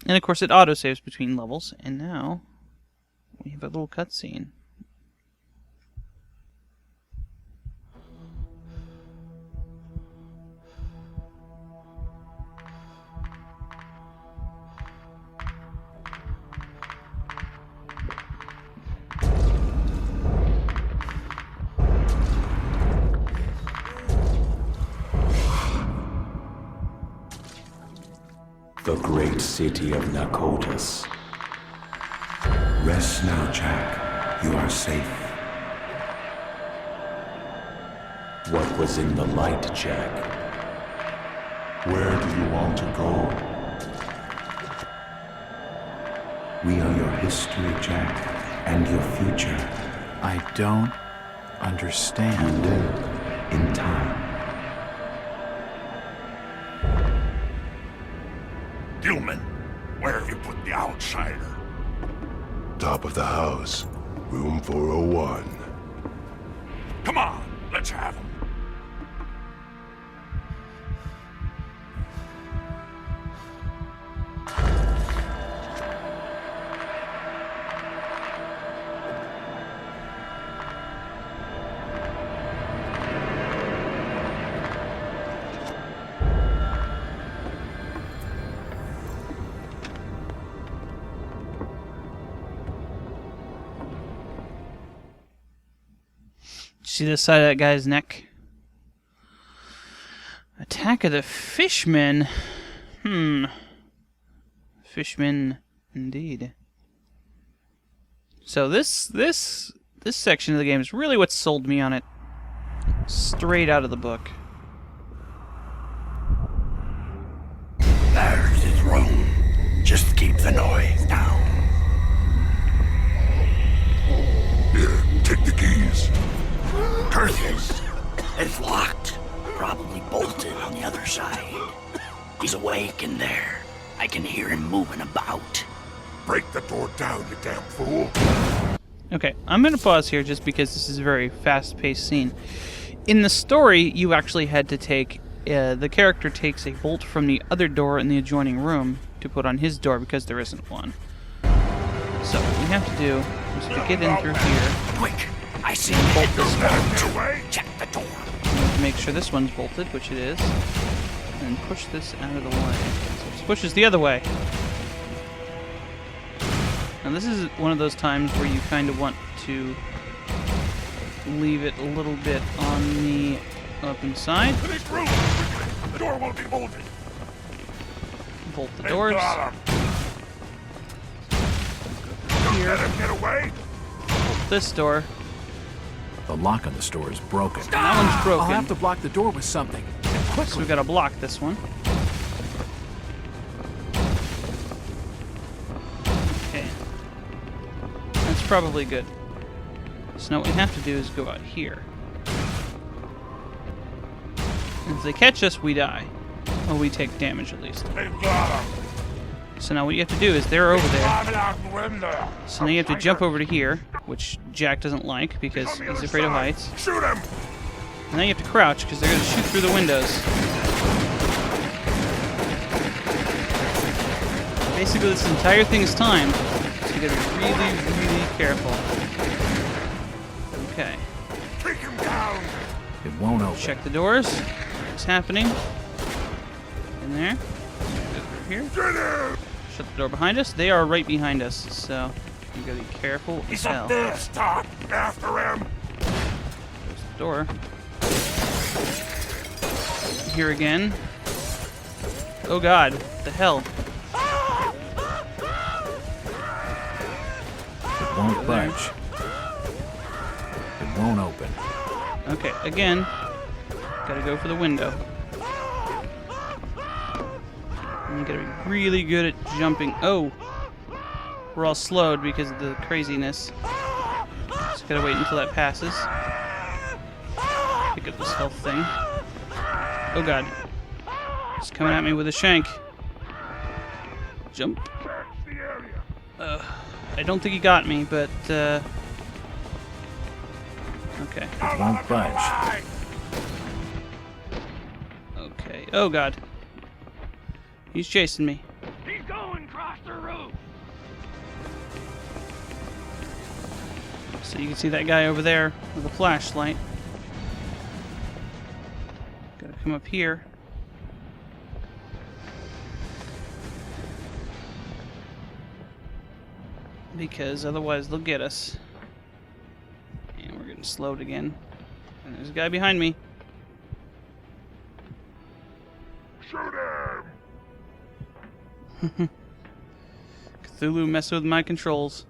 And of course it auto-saves between levels, and now we have a little cutscene. The great city of Nakotas. Rest now, Jack. You are safe. What was in the light, Jack? Where do you want to go? We are your history, Jack, and your future. I don't You understand. live in time. Gilman, where have you put the outsider? Top of the house, room 401. Come on, let's have him. See the side of that guy's neck? Attack of the Fishmen. Fishmen, indeed. So this section of the game is really what sold me on it. Straight out of the book. There's his room. Just keep the noise down. Here, take the keys. Tertius, it's locked. Probably bolted on the other side. He's awake in there. I can hear him moving about. Break the door down, you damn fool. Okay, I'm going to pause here just because this is a very fast-paced scene. In the story, you actually had to take... the character takes a bolt from the other door in the adjoining room to put on his door because there isn't one. So what we have to do is to get in through here. Quick, I see him bolt this door. Check the door. We have to make sure this one's bolted, which it is. And push this out of the way. So this pushes the other way. Now this is one of those times where you kind of want to leave it a little bit on the open side. To this room, the door won't be bolted. Bolt the doors. Don't let him get away. Bolt this door. The lock on the store is broken. That one's I'll broken. have to block the door with something. So we've got to block this one. Okay. That's probably good. So now what we have to do is go out here. If they catch us, we die. Or we take damage at least. They've got him. So now what you have to do is they're over there. Climbing out the window. So now you have to jump over to here, which Jack doesn't like because On the he's other afraid of side. heights. Shoot him. And then you have to crouch because they're going to shoot through the windows. Basically, this entire thing is timed, so you got to be really, really careful. Okay. Take him down. It won't open. Check the doors. What's happening? In there. Over here. Get him. Shut the door behind us. They are right behind us, so you got to be careful as He's hell. up there. Stop. After him. There's the door. Here again. Oh god, what the hell? It won't budge. It won't open. Okay, again, gotta go for the window. And you gotta be really good at jumping. Oh! We're all slowed because of the craziness. Just gotta wait until that passes. Pick up this health thing. Oh god. He's coming at me with a shank. Jump. I don't think he got me, but, okay. It won't budge. Okay. Oh god. He's chasing me. He's going across So you can see that guy over there with a flashlight. Gotta come up here. Because otherwise they'll get us. And we're getting slowed again. And there's a guy behind me. Shoot him! Cthulhu messing with my controls.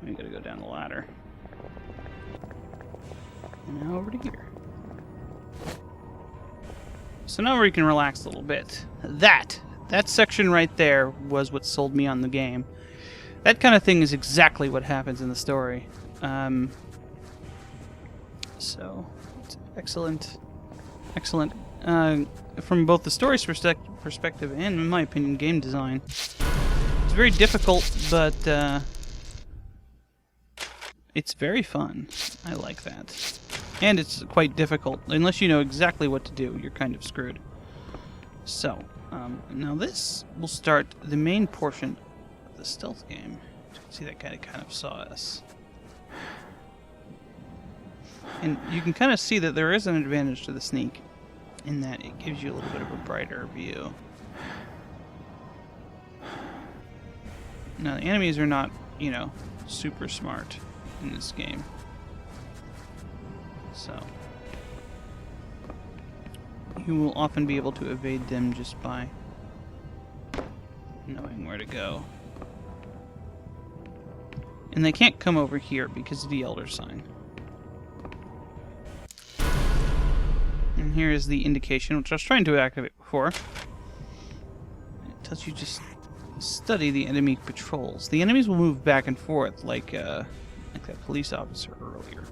We gotta go down the ladder. And now over to here. So now we can relax a little bit. That section right there was what sold me on the game. That kind of thing is exactly what happens in the story. So, it's excellent. Excellent. From both the story's perspective and, in my opinion, game design. It's very difficult, but it's very fun. I like that. And it's quite difficult. Unless you know exactly what to do, you're kind of screwed. So, now this will start the main portion of the stealth game. You can see that guy kind of saw us. And you can kind of see that there is an advantage to the sneak, in that it gives you a little bit of a brighter view. Now, the enemies are not, you know, super smart in this game. So, you will often be able to evade them just by knowing where to go. And they can't come over here because of the Elder Sign. And here is the indication, which I was trying to activate before. It tells you just study the enemy patrols. The enemies will move back and forth like that police officer earlier.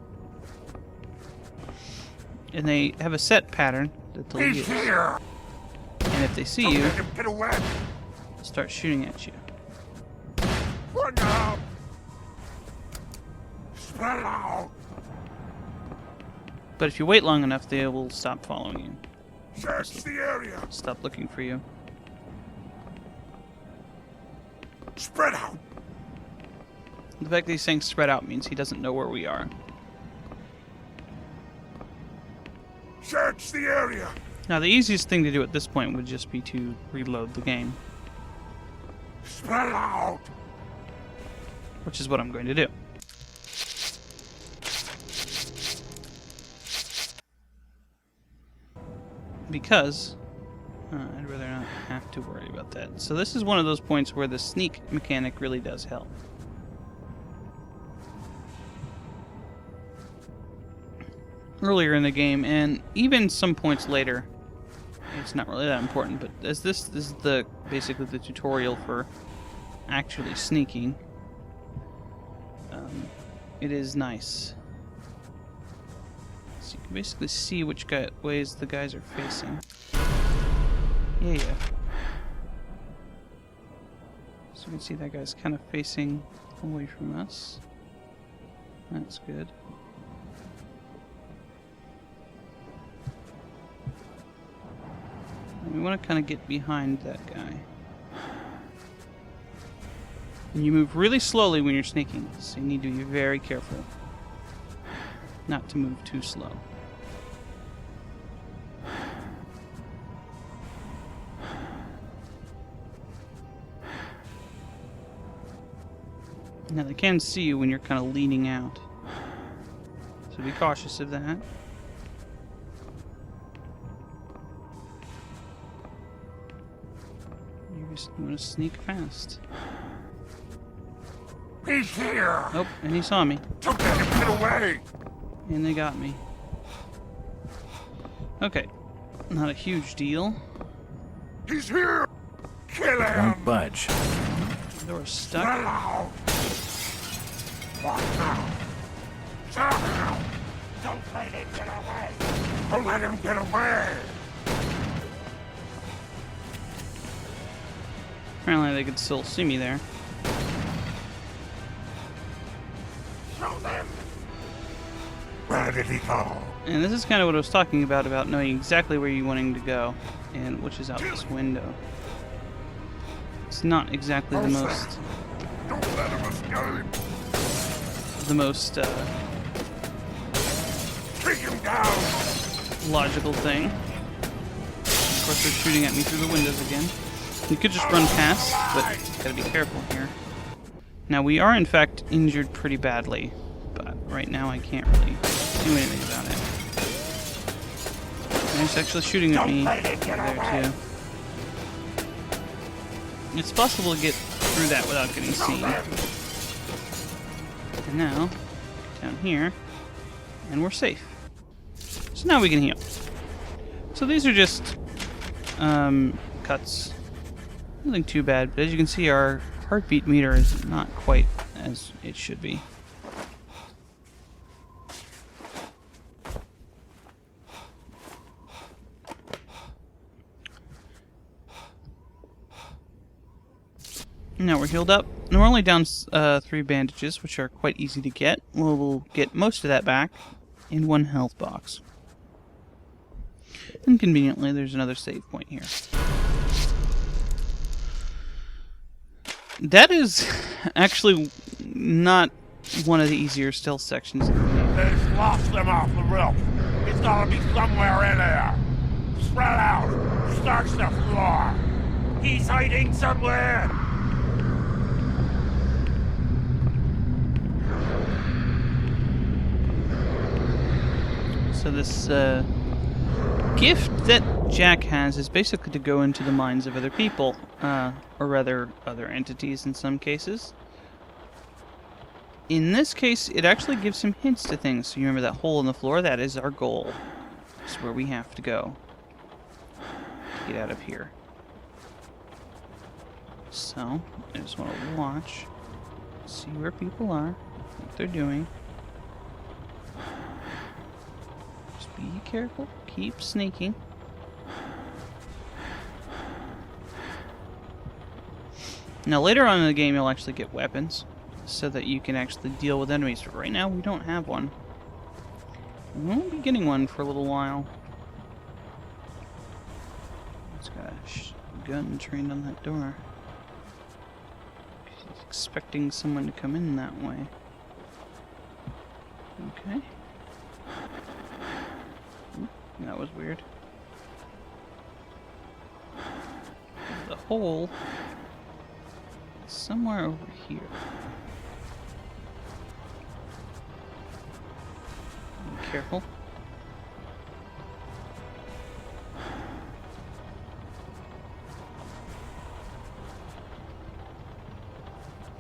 And they have a set pattern that they'll use. And if they see you, they'll start shooting at you. But if you wait long enough, they will stop following you. Search the area! Stop looking for you. Spread out! The fact that he's saying spread out means he doesn't know where we are. Search the area! Now, the easiest thing to do at this point would just be to reload the game. Spread out! Which is what I'm going to do. Because I'd rather not have to worry about that. So this is one of those points where the sneak mechanic really does help. Earlier in the game, and even some points later, it's not really that important, but as this is basically the tutorial for actually sneaking, it is nice. So you can basically see which ways the guys are facing. Yeah. So you can see that guy's kind of facing away from us. That's good. And we want to kind of get behind that guy. And you move really slowly when you're sneaking, so you need to be very careful not to move too slow. Now they can see you when you're kind of leaning out, so be cautious of that. You just want to sneak fast. He's here! Oh, and he saw me. Don't let him get away! And they got me. Okay. Not a huge deal. He's here! Kill him! Won't budge. The door's stuck. Spread out! Walk now! Stop now! Don't let him get away! Don't let him get away! Apparently they could still see me there. Show them! Where did he go? And this is kind of what I was talking about knowing exactly where you're wanting to go, and which is out this window. It's not exactly the most... Don't let him escape! the most Take him down! logical thing. Of course, they're shooting at me through the windows again. You could just run past, but gotta be careful here. Now, we are in fact injured pretty badly, but right now I can't really do anything about it. And he's actually shooting at me there too. It's possible to get through that without getting seen. And now, down here, and we're safe. So now we can heal. So these are just cuts. Nothing too bad, but as you can see, our heartbeat meter is not quite as it should be. Now we're healed up. Now we're only down 3 bandages, which are quite easy to get. We'll get most of that back in 1 health box. And conveniently, there's another save point here. That is actually not one of the easier stealth sections of the game. They've lost them off the roof. It's gotta be somewhere in there. Spread out. Search the floor. He's hiding somewhere. So this gift that Jack has is basically to go into the minds of other people, or rather other entities in some cases. In this case, it actually gives him hints to things. So you remember that hole in the floor? That is our goal. It's where we have to go to get out of here. So, I just want to watch, see where people are, what they're doing. Just be careful, keep sneaking. Now later on in the game you'll actually get weapons, so that you can actually deal with enemies. But right now we don't have one. We won't be getting one for a little while. It's got a gun trained on that door. He's expecting someone to come in that way. Okay. That was weird. The hole is somewhere over here. Be careful.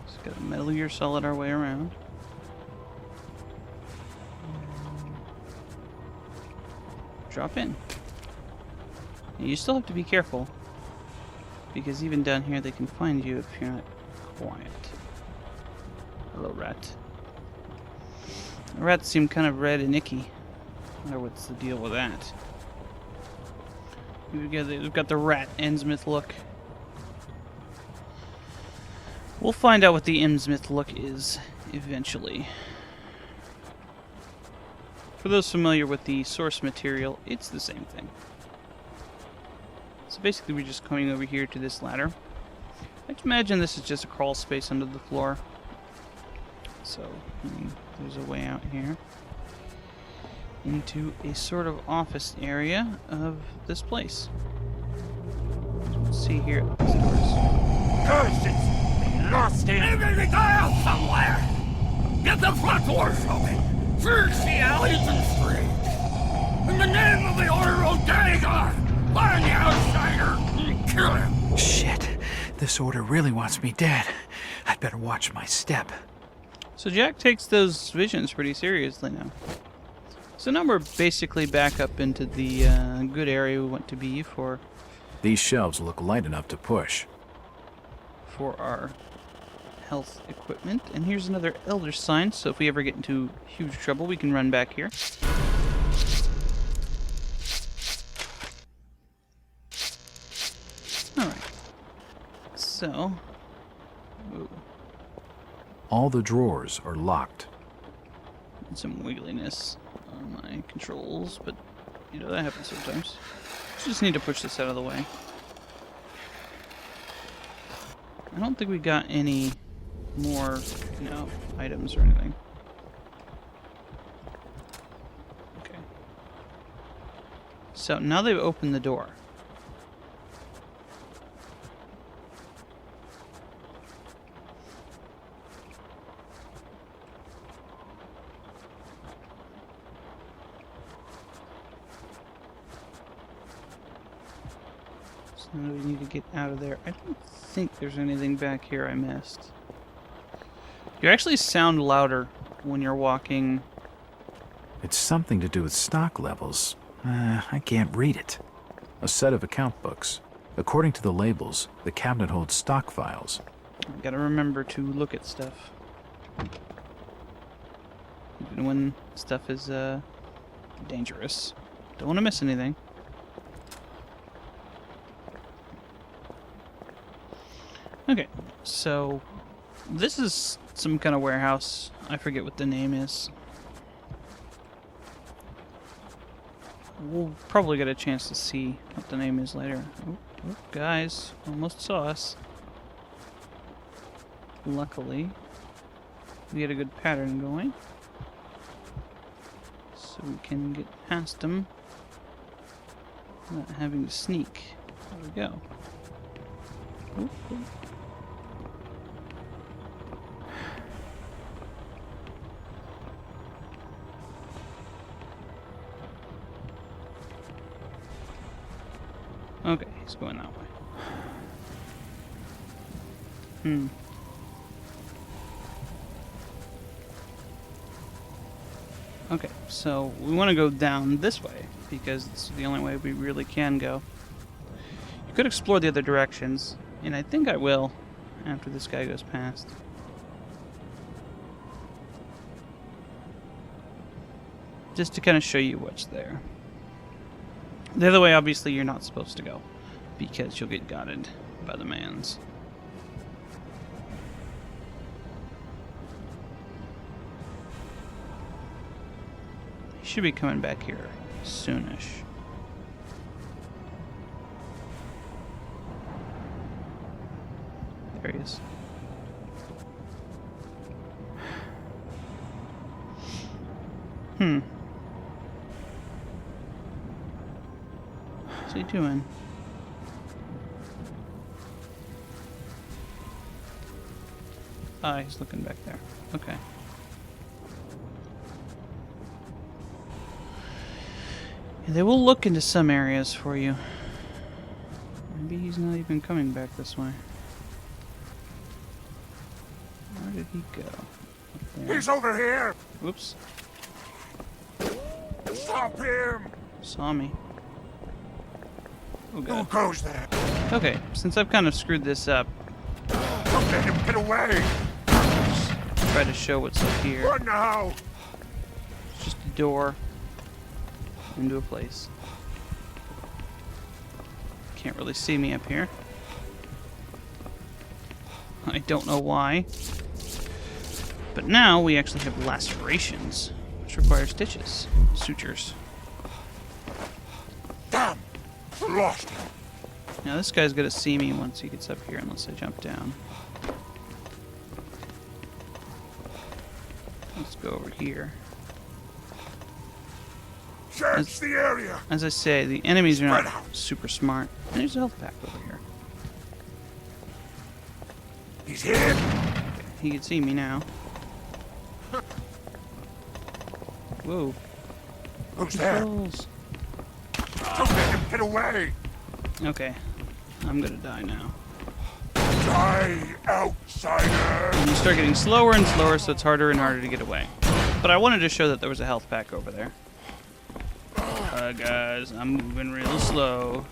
Just gotta Metal Gear Solid our way around. Drop in. And you still have to be careful, because even down here they can find you if you're not quiet. Hello, rat. The rats seem kind of red and icky. I wonder what's the deal with that. We've got the rat Innsmouth look. We'll find out what the Innsmouth look is eventually. For those familiar with the source material, it's the same thing. So basically we're just coming over here to this ladder. I imagine this is just a crawl space under the floor. So, there's a way out here. Into a sort of office area of this place. Let's see here. These doors. Curse it! Lost him! Maybe they got out somewhere! Get the front doors open! Search the alleys and streets! In the name of the Order of Dagon! Find the outsider and kill him! Shit. This order really wants me dead. I'd better watch my step. So Jack takes those visions pretty seriously now. So now we're basically back up into the good area we want to be for These shelves look light enough to push. our health equipment. And here's another elder sign, so if we ever get into huge trouble, we can run back here. Alright. So... Ooh, All the drawers are locked. some wiggliness on my controls, but, you know, that happens sometimes. Just need to push this out of the way. I don't think we got any more, items or anything. So now they've opened the door. So now we need to get out of there. I don't think there's anything back here I missed. You actually sound louder when you're walking. It's something to do with stock levels. I can't read it. A set of account books. According to the labels, the cabinet holds stock files. I gotta remember to look at stuff. Even when stuff is dangerous. Don't want to miss anything. Okay, so this is some kind of warehouse. I forget what the name is. We'll probably get a chance to see what the name is later. Oh, guys, almost saw us. Luckily, we had a good pattern going. So we can get past them without having to sneak. There we go. Oop, oop. Okay, he's going that way. Okay, so we want to go down this way because it's the only way we really can go. You could explore the other directions, and I think I will after this guy goes past. Just to kind of show you what's there. The other way, obviously, you're not supposed to go because you'll get gotted by the mans. He should be coming back here soonish. There he is. What's he doing? Ah, he's looking back there. Okay. Yeah, they will look into some areas for you. Maybe he's not even coming back this way. Where did he go? Up there. He's over here! Whoops. Stop him! Saw me. Oh Who god. goes there? Okay, since I've kind of screwed this up, Don't let him get away! try to show what's up here. Run now! It's just a door into a place. Can't really see me up here. I don't know why. But now we actually have lacerations, which require stitches, sutures. Damn! Lost him! Now this guy's gonna see me once he gets up here, unless I jump down. Let's go over here. Search the area! As I say, the enemies are not Spread out. super smart. And there's a health pack over here. He's here! He can see me now. Whoa. Who's there? Controls. Don't let him get away! Okay. I'm gonna die now. Die, outsider! And you start getting slower and slower, so it's harder and harder to get away. But I wanted to show that there was a health pack over there. Guys, I'm moving real slow.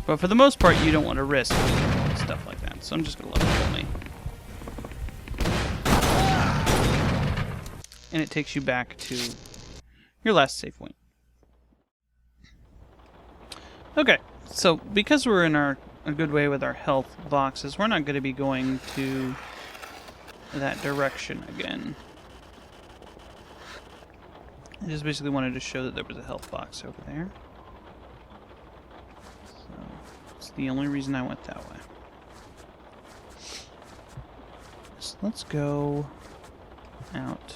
But for the most part, you don't want to risk stuff like that. So I'm just gonna let it kill me. And it takes you back to your last save point. Okay, so because we're in a good way with our health boxes, we're not going to be going to that direction again. I just basically wanted to show that there was a health box over there. So it's the only reason I went that way. So let's go out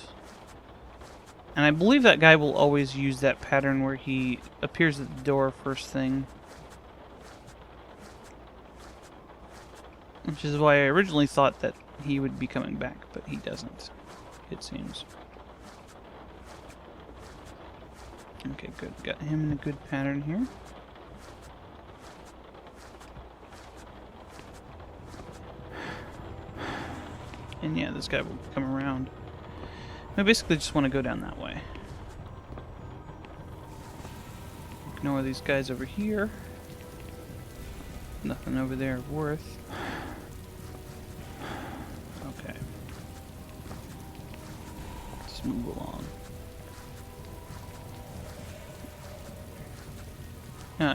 And I believe that guy will always use that pattern where he appears at the door first thing. Which is why I originally thought that he would be coming back, but he doesn't, it seems. Okay, good. Got him in a good pattern here. And yeah, this guy will come around. I basically just want to go down that way. Ignore these guys over here. Nothing over there of worth. Okay. Let's move along.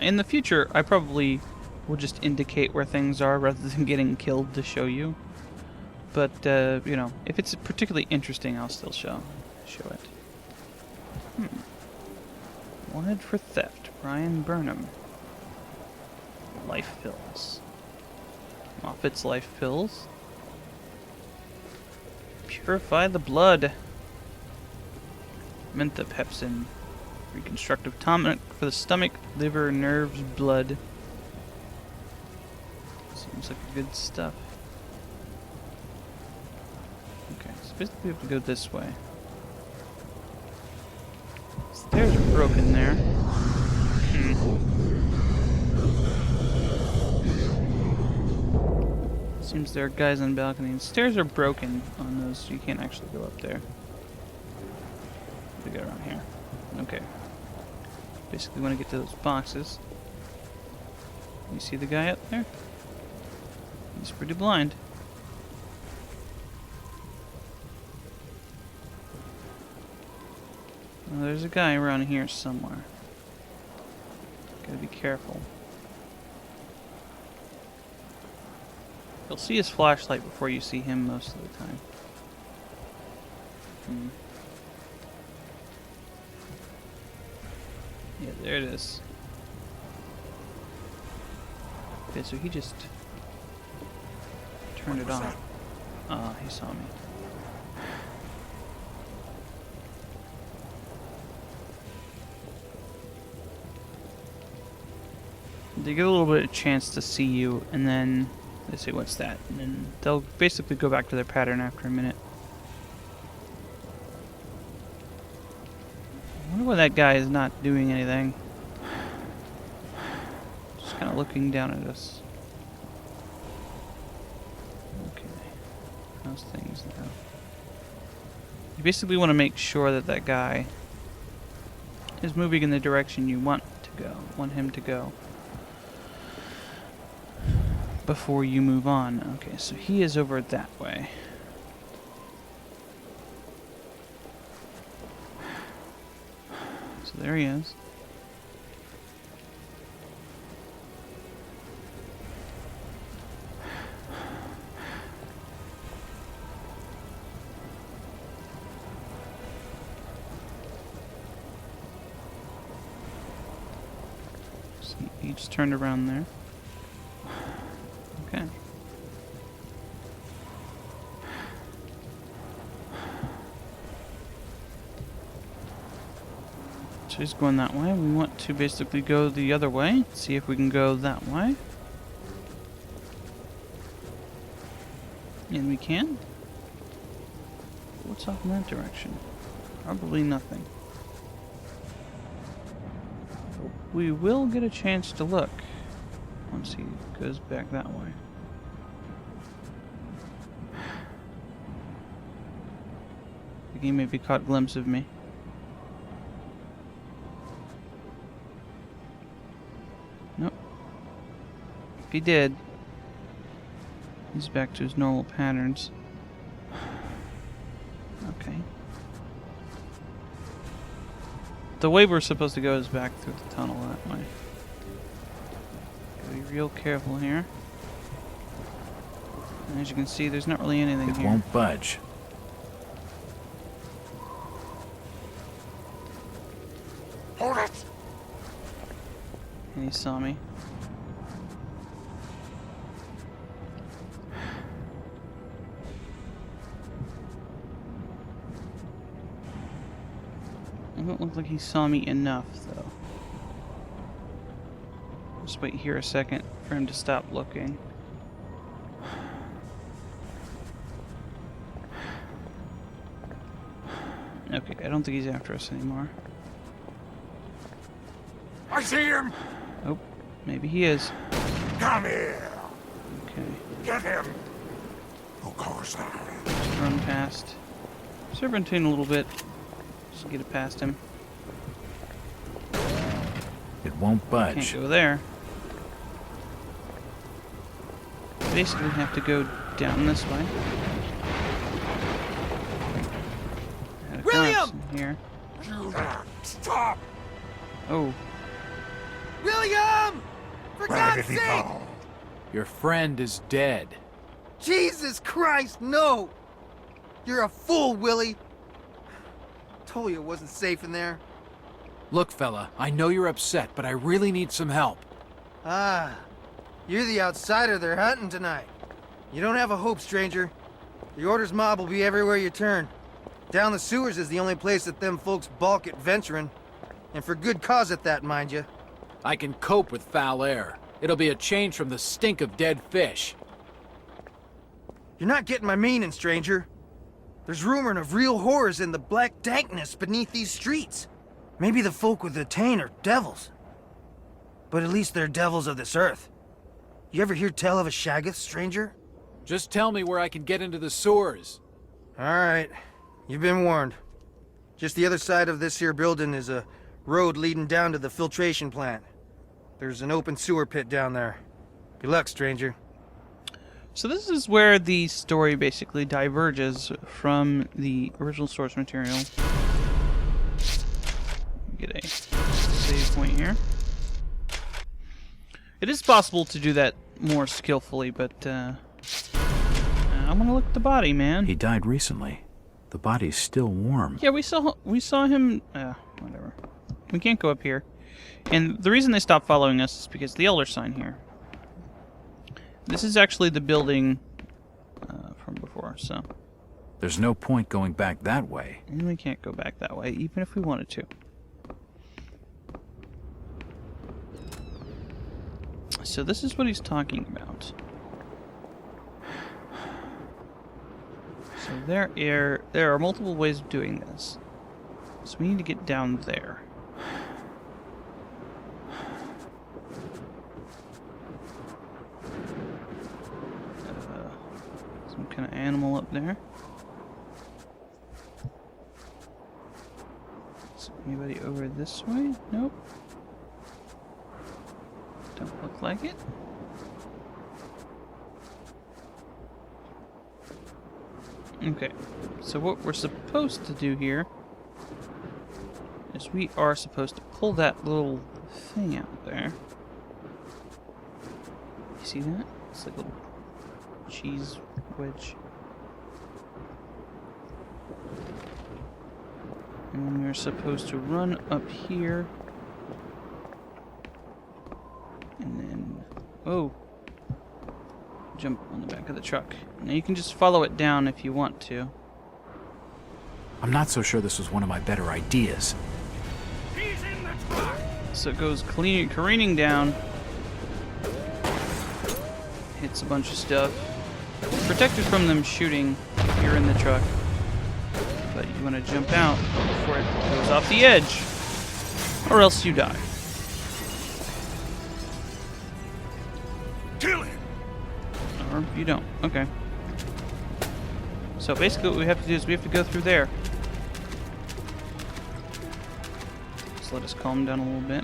In the future, I probably will just indicate where things are rather than getting killed to show you. But, you know, if it's particularly interesting, I'll still show it. Wanted for theft. Brian Burnham. Life pills. Moffat's life pills. Purify the blood. Mentha-pepsin. Reconstructive tonic for the stomach, liver, nerves, blood. Seems like good stuff. Okay, so basically we have to go this way. Stairs are broken there. Seems there are guys on the balcony. The stairs are broken on those, so you can't actually go up there. We go around here. Okay. Basically want to get to those boxes. You see the guy up there? He's pretty blind. Well, there's a guy around here somewhere. Gotta be careful. You'll see his flashlight before you see him most of the time. Yeah, there it is. Okay, so he just turned it off. Ah, he saw me. They get a little bit of chance to see you, and then they say, "What's that?" And then they'll basically go back to their pattern after a minute. I wonder why that guy is not doing anything. Just kind of looking down at us. Okay. How's things now? You basically want to make sure that that guy is moving in the direction you want him to go. Before you move on. Okay, so he is over that way. So there he is. So he just turned around there. Okay. So he's going that way. We want to basically go the other way. See if we can go that way. And we can. What's off in that direction? Probably nothing. We will get a chance to look once he goes back that way. I think he maybe caught a glimpse of me. Nope. If he did, he's back to his normal patterns. Okay. The way we're supposed to go is back through the tunnel that way. Be real careful here. And as you can see, there's not really anything here. It won't budge. Hold it! And he saw me. Doesn't look like he saw me enough, though. Just wait here a second for him to stop looking. Okay, I don't think he's after us anymore. I see him! Oh, maybe he is. Come here! Okay, Get him! Of course I will. just run past. Serpentine a little bit. Just get it past him. It won't Can't budge. go there. Basically have to go down this way. Had a collapse in here. Stop! Oh, William! For Where God's did he sake! go? Your friend is dead. Jesus Christ, no! You're a fool, Willie! Told you it wasn't safe in there. Look, fella, I know you're upset, but I really need some help. Ah, you're the outsider they're hunting tonight. You don't have a hope, stranger. The Order's mob will be everywhere you turn. Down the sewers is the only place that them folks balk at venturing. And for good cause at that, mind you. I can cope with foul air. It'll be a change from the stink of dead fish. You're not getting my meaning, stranger. There's rumoring of real horrors in the black dankness beneath these streets. Maybe the folk with the Tain are devils. But at least they're devils of this earth. You ever hear tell of a Shaggoth, stranger? Just tell me where I can get into the sewers. Alright, you've been warned. Just the other side of this here building is a road leading down to the filtration plant. There's an open sewer pit down there. Good luck, stranger. so this is where the story basically diverges from the original source material. Get a save point here. It is possible to do that more skillfully, but I want to look at the body, man. He died recently. The body's still warm. Yeah, we saw him. Whatever. We can't go up here, and the reason they stopped following us is because the elder sign here. This is actually the building from before, so There's no point going back that way. and we can't go back that way, even if we wanted to. So this is what he's talking about. So there are multiple ways of doing this. So we need to get down there. Some kind of animal up there. Is anybody over this way? Nope. Don't look like it. Okay, so what we're supposed to do here is we are supposed to pull that little thing out there. You see that? It's like a little cheese wedge. And then we're supposed to run up here. And then, oh, jump on the back of the truck. Now you can just follow it down if you want to. I'm not so sure this was one of my better ideas. He's in the truck! So it goes careening down, hits a bunch of stuff. It's protected from them shooting if you're in the truck, but you want to jump out before it goes off the edge, or else you die. Kill him! Or you don't. Okay. So basically what we have to do is we have to go through there. Just let us calm down a little bit.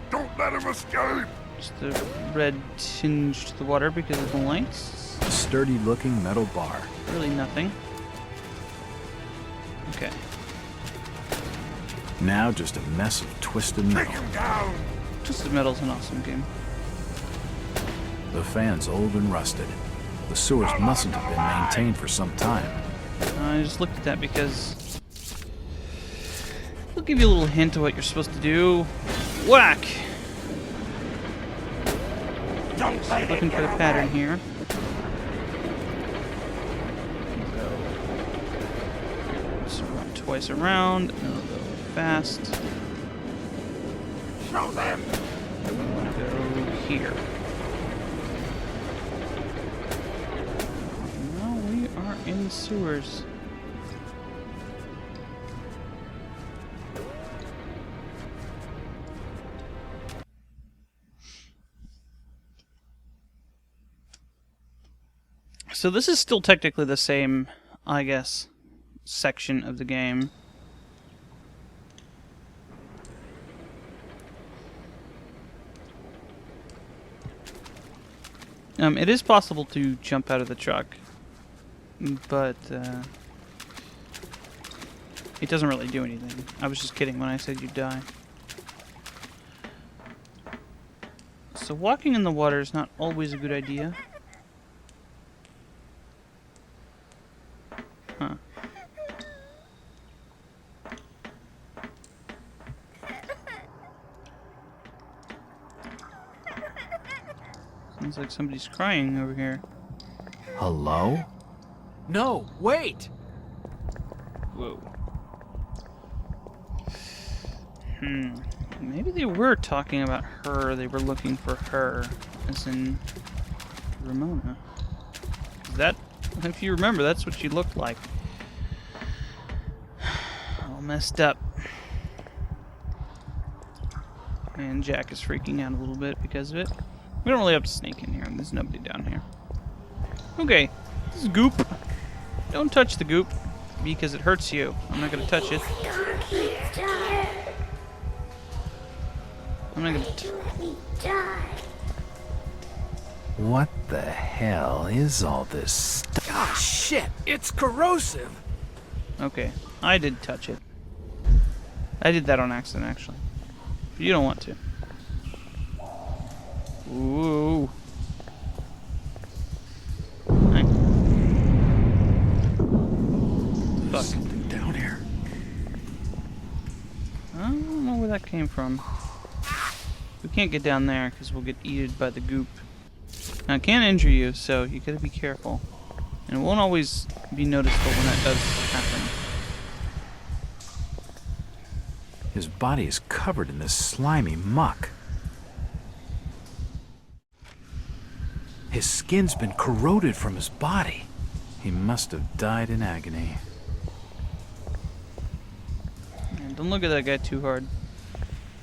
Don't let him escape! Just the red tinge to the water because of the lights. A sturdy-looking metal bar. Really nothing. Okay. Now just a mess of twisted Take metal. him down! Twisted Metal's an awesome game. The fan's old and rusted. The sewers mustn't have been maintained for some time. I just looked at that because it'll give you a little hint of what you're supposed to do. Whack! Don't let him Looking for the get pattern away. here. Let's run twice around, and it'll go fast. Show them! I'm gonna go here. Now we are in the sewers. So this is still technically the same, I guess, section of the game. It is possible to jump out of the truck, but it doesn't really do anything. I was just kidding when I said you'd die. So walking in the water is not always a good idea. Huh. Sounds like somebody's crying over here. Hello? No, wait! Whoa. Maybe they were talking about her. They were looking for her, as in Ramona. That, if you remember, that's what she looked like. All messed up. And Jack is freaking out a little bit because of it. We don't really have to sneak in here, and there's nobody down here. Okay, this is goop. Don't touch the goop, because it hurts you. I'm not gonna touch it. I'm not gonna. What the hell is all this stuff? Gosh, shit! It's corrosive! Okay, I did touch it. I did that on accident, actually. But you don't want to. Ooh. Fuck. Something down here. I don't know where that came from. We can't get down there because we'll get eaten by the goop. Now, it can injure you, so you gotta be careful. And it won't always be noticeable when that does happen. His body is covered in this slimy muck. His skin's been corroded from his body. He must have died in agony. And don't look at that guy too hard.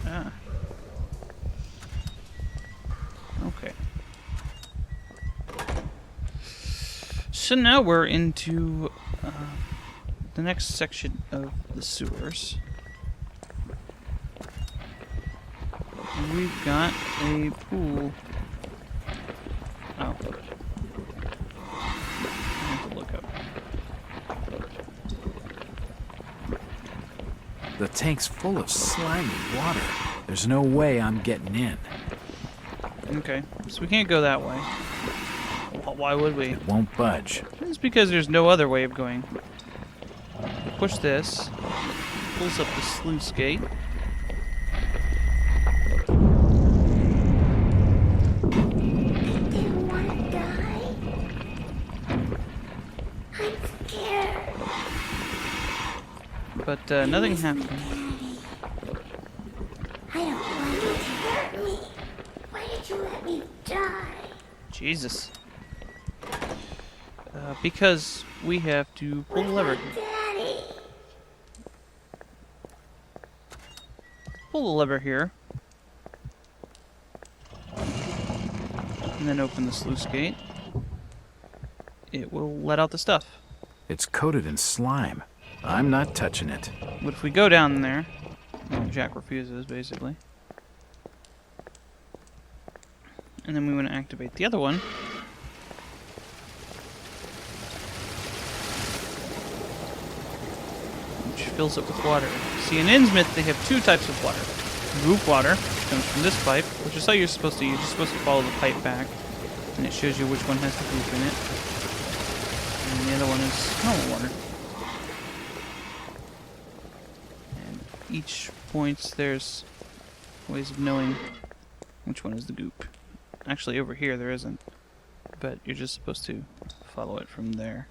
Ah. Okay. So now we're into the next section of the sewers. And we've got a pool. Oh. I have to look up. The tank's full of slimy water. There's no way I'm getting in. Okay, so we can't go that way. Why would we? It won't budge. It's because there's no other way of going. Push this. Pulls up the sluice gate. But nothing happened. I don't want you to hurt me. Why did you let me die? Jesus. Because we have to pull the lever. Daddy. Pull the lever here. And then open the sluice gate. It will let out the stuff. It's coated in slime. I'm not touching it. But if we go down there... Well, Jack refuses, basically. And then we want to activate the other one. Which fills it with water. See, in Innsmouth, they have two types of water. Goop water, which comes from this pipe, which is how you're supposed to use. You're supposed to follow the pipe back. And it shows you which one has the goop in it. And the other one is normal water. And each point, there's ways of knowing which one is the goop. Actually, over here there isn't. But you're just supposed to follow it from there.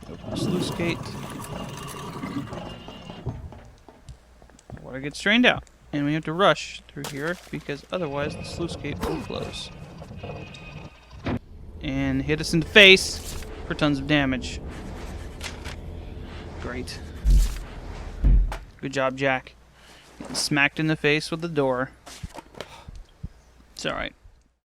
Open Sluice gate. Water gets drained out. And we have to rush through here because otherwise the sluice gate will close. And hit us in the face for tons of damage. Great. Good job, Jack. Getting smacked in the face with the door. It's alright.